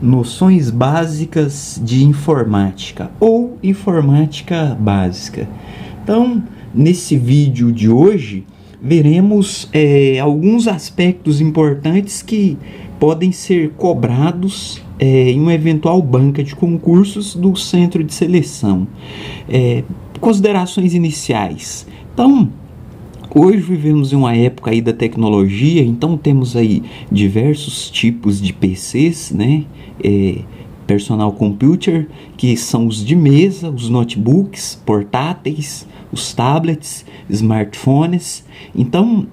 Noções básicas de informática ou informática básica. Então, nesse vídeo de hoje, veremos alguns aspectos importantes que podem ser cobrados em uma eventual banca de concursos do centro de seleção. Considerações iniciais. Então, hoje vivemos em uma época aí da tecnologia, então temos aí diversos tipos de PCs, né? Personal computer, que são os de mesa, os notebooks, portáteis, os tablets, smartphones. Então,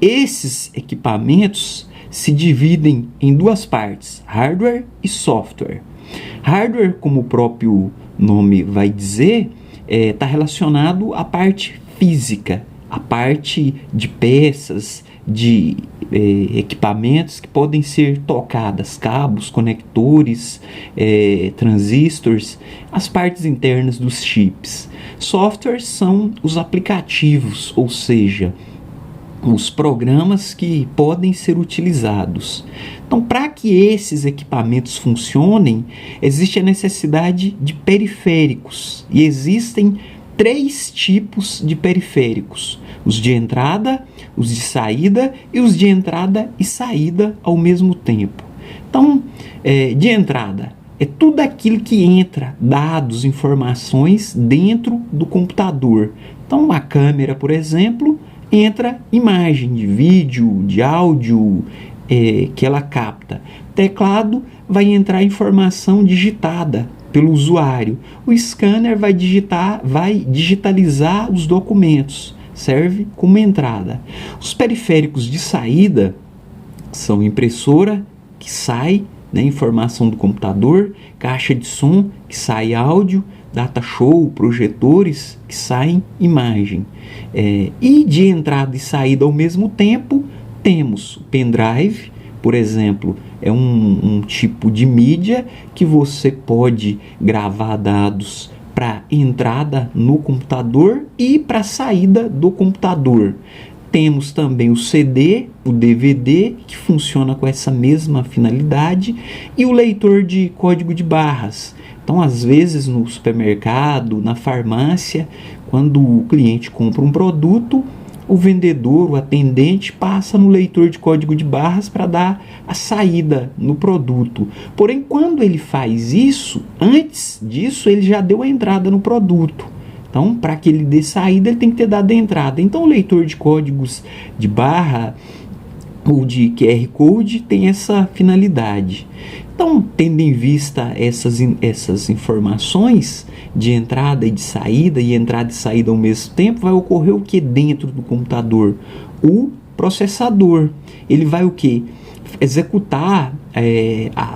esses equipamentos se dividem em duas partes, hardware e software. Hardware, como o próprio nome vai dizer, está relacionado à parte física, a parte de peças, de equipamentos que podem ser tocadas, cabos, conectores, transistores, as partes internas dos chips. Softwares são os aplicativos, ou seja, os programas que podem ser utilizados. Então, para que esses equipamentos funcionem, existe a necessidade de periféricos, e existem três tipos de periféricos: os de entrada, os de saída e os de entrada e saída ao mesmo tempo. Então, de entrada é tudo aquilo que entra, dados, informações dentro do computador. Então, a câmera, por exemplo, entra imagem de vídeo, de áudio que ela capta. Teclado vai entrar informação digitada pelo usuário. O scanner vai digitalizar os documentos, serve como entrada. Os periféricos de saída são impressora, que sai, né, informação do computador, caixa de som, que sai áudio, data show, projetores, que saem imagem. E de entrada e saída ao mesmo tempo, temos o pendrive, por exemplo, é um tipo de mídia que você pode gravar dados para entrada no computador e para saída do computador. Temos também o CD, o DVD, que funciona com essa mesma finalidade, e o leitor de código de barras. Então, às vezes, no supermercado, na farmácia, quando o cliente compra um produto, o vendedor, o atendente, passa no leitor de código de barras para dar a saída no produto. Porém, quando ele faz isso, antes disso, ele já deu a entrada no produto. Então, para que ele dê saída, ele tem que ter dado a entrada. Então, o leitor de códigos de barra ou de QR Code tem essa finalidade. Então, tendo em vista essas informações de entrada e de saída, e entrada e saída ao mesmo tempo, vai ocorrer o que dentro do computador? O processador. Ele vai o que? Executar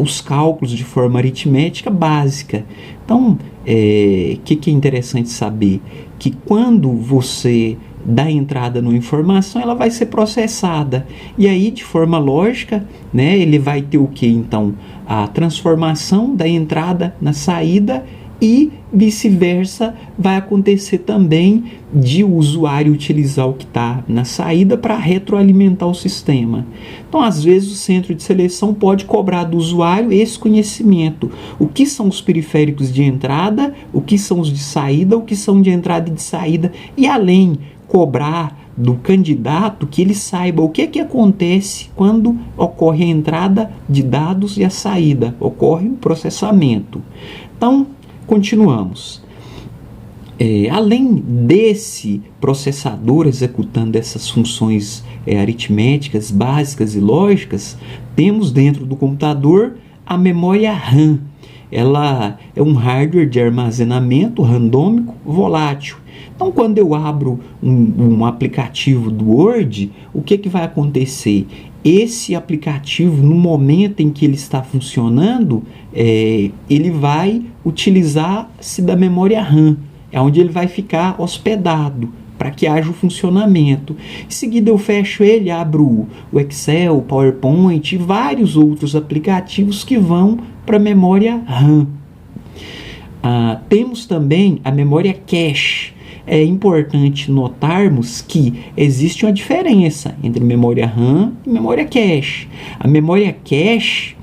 os cálculos de forma aritmética básica. Então, que é interessante saber? Que quando você dá entrada numa informação, ela vai ser processada. E aí, de forma lógica, né, ele vai ter o que? Então, a transformação da entrada na saída, e vice-versa, vai acontecer também de o usuário utilizar o que está na saída para retroalimentar o sistema. Então, às vezes, o centro de seleção pode cobrar do usuário esse conhecimento. O que são os periféricos de entrada, o que são os de saída, o que são de entrada e de saída, e além, cobrar do candidato que ele saiba o que acontece quando ocorre a entrada de dados e a saída, ocorre o processamento. Então, continuamos. Além desse processador executando essas funções aritméticas, básicas e lógicas, temos dentro do computador a memória RAM. Ela é um hardware de armazenamento randômico volátil. Então, quando eu abro um aplicativo do Word, o que vai acontecer? Esse aplicativo, no momento em que ele está funcionando, ele vai utilizar-se da memória RAM, é onde ele vai ficar hospedado, para que haja o funcionamento. Em seguida eu fecho ele, abro o Excel, o PowerPoint e vários outros aplicativos que vão para a memória RAM. Temos também a memória cache. É importante notarmos que existe uma diferença entre memória RAM e memória cache. A memória cache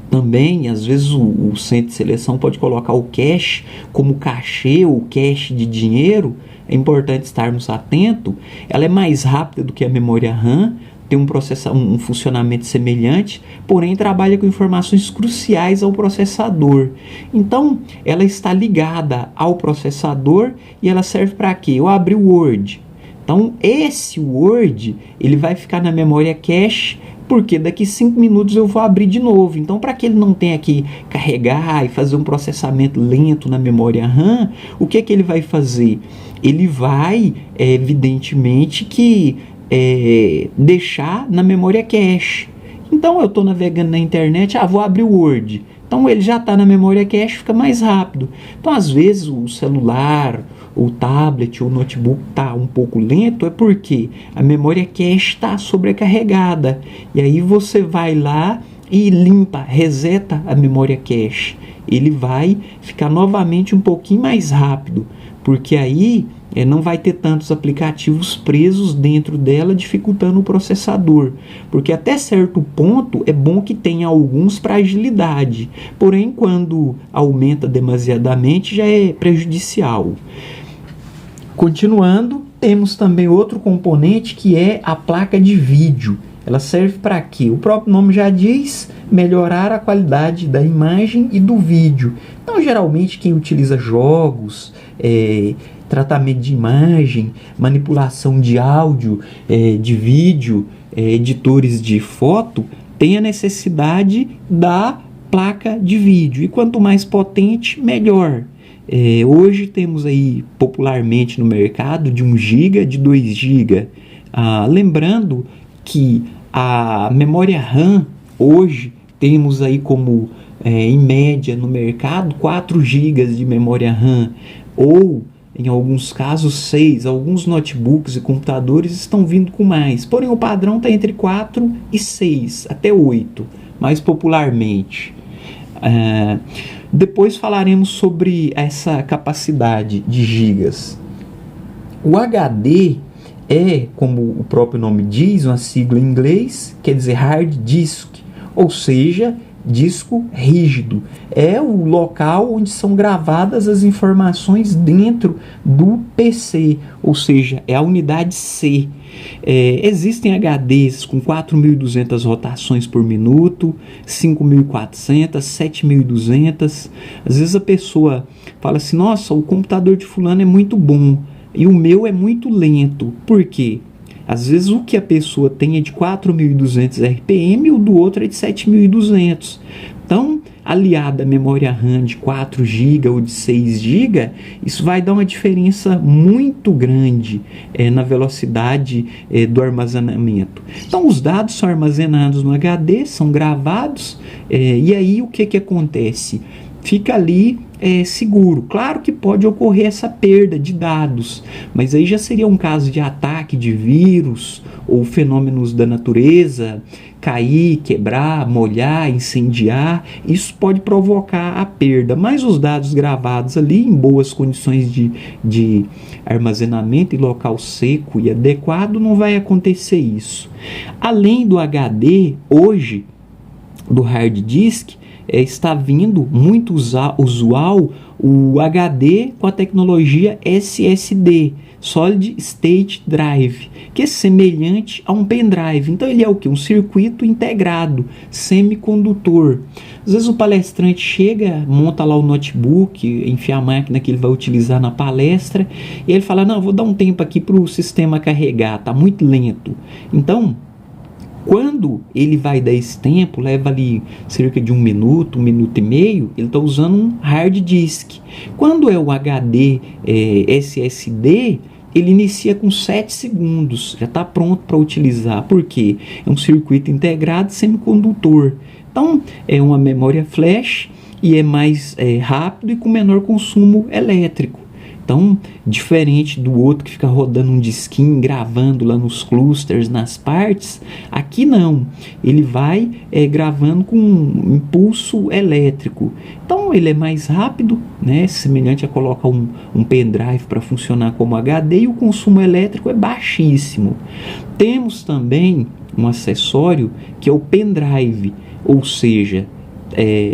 Também, às vezes, o centro de seleção pode colocar o cache como cachê ou cache de dinheiro. É importante estarmos atentos. Ela é mais rápida do que a memória RAM, tem um funcionamento semelhante, porém trabalha com informações cruciais ao processador. Então, ela está ligada ao processador e ela serve para quê? Eu abri o Word. Então, esse Word ele vai ficar na memória cache, porque daqui 5 minutos eu vou abrir de novo. Então, para que ele não tenha que carregar e fazer um processamento lento na memória RAM, o que ele vai fazer? Ele vai, evidentemente, deixar na memória cache. Então, eu estou navegando na internet, vou abrir o Word. Então, ele já está na memória cache, fica mais rápido. Então, às vezes, o celular, o tablet, o notebook está um pouco lento, é porque a memória cache está sobrecarregada. E aí você vai lá e limpa, reseta a memória cache. Ele vai ficar novamente um pouquinho mais rápido, porque aí não vai ter tantos aplicativos presos dentro dela, dificultando o processador. Porque até certo ponto é bom que tenha alguns para agilidade, porém quando aumenta demasiadamente já é prejudicial. Continuando, temos também outro componente que é a placa de vídeo. Ela serve para quê? O próprio nome já diz, melhorar a qualidade da imagem e do vídeo. Então, geralmente, quem utiliza jogos, tratamento de imagem, manipulação de áudio, de vídeo, editores de foto, tem a necessidade da placa de vídeo. E quanto mais potente, melhor. Hoje temos aí popularmente no mercado de 1 GB, de 2 GB. Lembrando que a memória RAM hoje temos aí como em média no mercado 4 GB de memória RAM, ou em alguns casos 6. Alguns notebooks e computadores estão vindo com mais, porém o padrão está entre 4 e 6, até 8, mais popularmente. Depois falaremos sobre essa capacidade de gigas. O HD é, como o próprio nome diz, uma sigla em inglês, quer dizer hard disk, ou seja, disco rígido. É o local onde são gravadas as informações dentro do PC, ou seja, é a unidade C. Existem HDs com 4.200 rotações por minuto, 5.400, 7.200. Às vezes a pessoa fala assim, nossa, o computador de fulano é muito bom e o meu é muito lento. Por quê? Às vezes o que a pessoa tem é de 4.200 RPM e o do outro é de 7.200. Então, aliada à memória RAM de 4 GB ou de 6 GB, isso vai dar uma diferença muito grande na velocidade do armazenamento. Então, os dados são armazenados no HD, são gravados, e aí o que acontece? Fica ali seguro. Claro que pode ocorrer essa perda de dados, mas aí já seria um caso de ataque de vírus ou fenômenos da natureza, cair, quebrar, molhar, incendiar. Isso pode provocar a perda, mas os dados gravados ali em boas condições de armazenamento e local seco e adequado, não vai acontecer isso. Além do HD, hoje, do hard disk, está vindo muito usual o HD com a tecnologia SSD, Solid State Drive, que é semelhante a um pendrive. Então ele é o que? Um circuito integrado, semicondutor. Às vezes o palestrante chega, monta lá o notebook, enfia a máquina que ele vai utilizar na palestra, e ele fala, não, vou dar um tempo aqui para o sistema carregar, está muito lento. Então, quando ele vai dar esse tempo, leva ali cerca de 1 minuto, 1 minuto e meio, ele está usando um hard disk. Quando é o HD SSD, ele inicia com 7 segundos, já está pronto para utilizar. Por quê? É um circuito integrado semicondutor. Então, é uma memória flash e é mais rápido e com menor consumo elétrico. Então, diferente do outro que fica rodando um disquinho, gravando lá nos clusters, nas partes, aqui não. Ele vai gravando com um impulso elétrico. Então, ele é mais rápido, né? Semelhante a colocar um pendrive para funcionar como HD, e o consumo elétrico é baixíssimo. Temos também um acessório que é o pendrive, ou seja,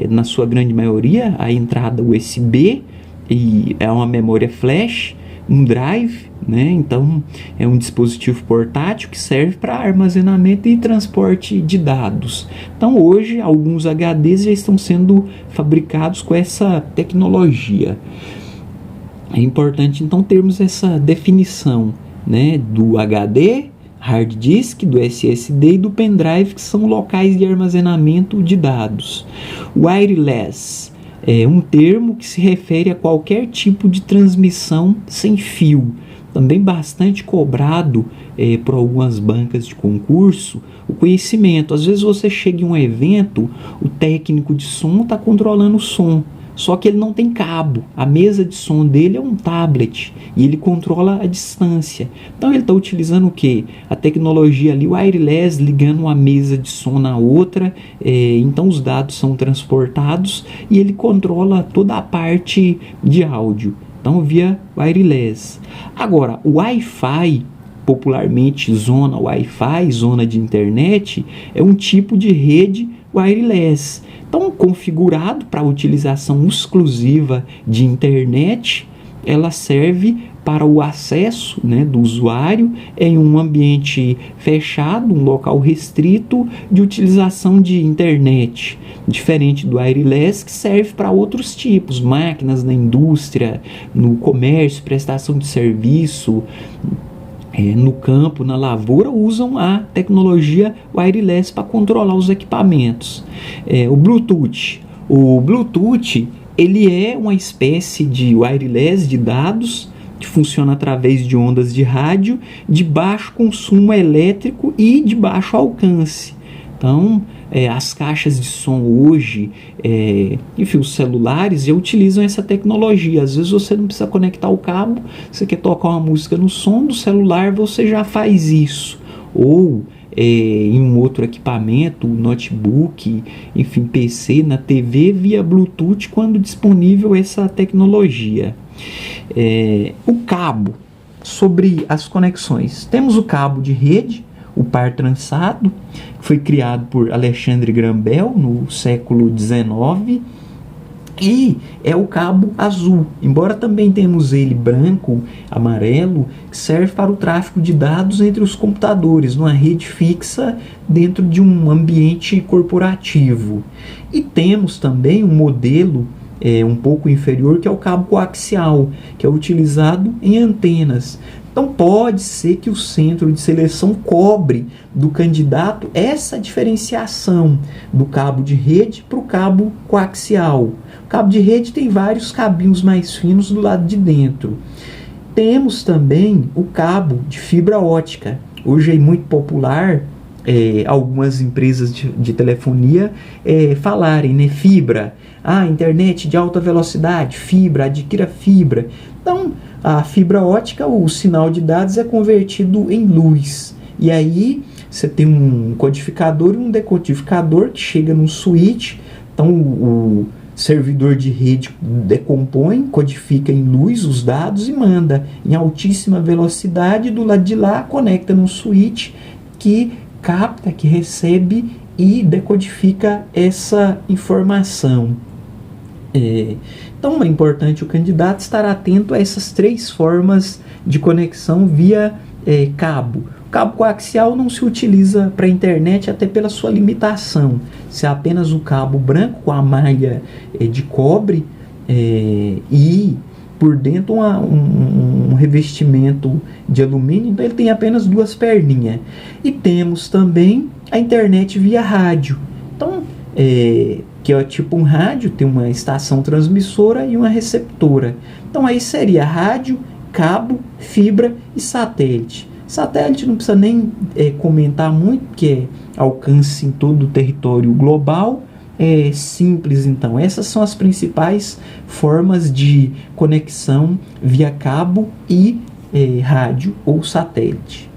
na sua grande maioria, a entrada USB, e é uma memória flash, um drive, né? Então é um dispositivo portátil que serve para armazenamento e transporte de dados. Então hoje alguns HDs já estão sendo fabricados com essa tecnologia. É importante então termos essa definição, né, do HD, hard disk, do SSD e do pendrive, que são locais de armazenamento de dados. Wireless é um termo que se refere a qualquer tipo de transmissão sem fio, também bastante cobrado por algumas bancas de concurso, o conhecimento. Às vezes você chega em um evento, o técnico de som está controlando o som, só que ele não tem cabo, a mesa de som dele é um tablet e ele controla a distância. Então ele está utilizando o quê? A tecnologia ali, wireless, ligando uma mesa de som na outra, então os dados são transportados e ele controla toda a parte de áudio, então via wireless. Agora, o Wi-Fi, popularmente zona Wi-Fi, zona de internet, é um tipo de rede wireless. Então, configurado para utilização exclusiva de internet, ela serve para o acesso, né, do usuário em um ambiente fechado, um local restrito de utilização de internet, diferente do wireless, que serve para outros tipos, máquinas na indústria, no comércio, prestação de serviço, no campo, na lavoura, usam a tecnologia wireless para controlar os equipamentos. O Bluetooth. O Bluetooth, ele é uma espécie de wireless de dados que funciona através de ondas de rádio de baixo consumo elétrico e de baixo alcance. Então, as caixas de som hoje, enfim, os celulares já utilizam essa tecnologia. Às vezes você não precisa conectar o cabo, você quer tocar uma música no som do celular, você já faz isso. Ou em um outro equipamento, notebook, enfim, PC, na TV, via Bluetooth, quando disponível essa tecnologia. O cabo, sobre as conexões. Temos o cabo de rede, o par trançado, que foi criado por Alexandre Graham Bell no século XIX, e é o cabo azul, embora também temos ele branco, amarelo, que serve para o tráfego de dados entre os computadores, numa rede fixa dentro de um ambiente corporativo. E temos também um modelo um pouco inferior, que é o cabo coaxial, que é utilizado em antenas. Então pode ser que o centro de seleção cobre do candidato essa diferenciação do cabo de rede para o cabo coaxial. O cabo de rede tem vários cabinhos mais finos do lado de dentro. Temos também o cabo de fibra ótica. Hoje é muito popular algumas empresas de telefonia falarem, né, fibra, internet de alta velocidade, fibra, adquira fibra. Então, a fibra ótica, o sinal de dados é convertido em luz. E aí, você tem um codificador e um decodificador que chega num switch. Então, o servidor de rede decompõe, codifica em luz os dados e manda em altíssima velocidade. Do lado de lá, conecta num switch que capta, que recebe e decodifica essa informação. Então é importante o candidato estar atento a essas três formas de conexão via cabo. O cabo coaxial não se utiliza para a internet, até pela sua limitação. Se é apenas o cabo branco com a malha de cobre e por dentro um revestimento de alumínio, então ele tem apenas duas perninhas. E temos também a internet via rádio. Então, que é tipo um rádio, tem uma estação transmissora e uma receptora. Então aí seria rádio, cabo, fibra e satélite. Satélite não precisa nem comentar muito, porque é alcance em todo o território global. É simples, então. Essas são as principais formas de conexão via cabo e rádio ou satélite.